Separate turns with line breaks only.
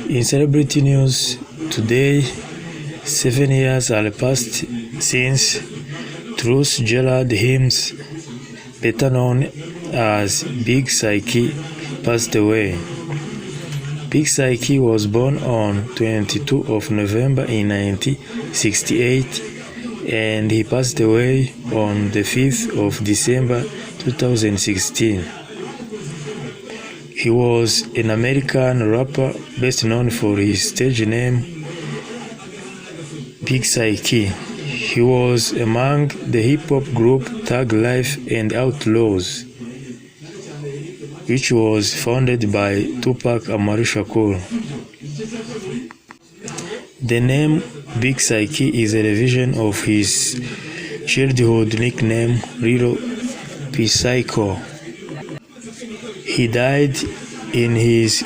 In celebrity news today, 7 years are passed since Tyruss Gerald Himes, better known as Big Syke, passed away. Big Syke was born on 22 of November in 1968 and he passed away on the 5th of December 2016. He was an American rapper best known for his stage name Big Syke. He was among the hip-hop group Thug Life and Outlawz, which was founded by Tupac Amaru Shakur. The name Big Syke is a revision of his childhood nickname Little Psycho. He died in his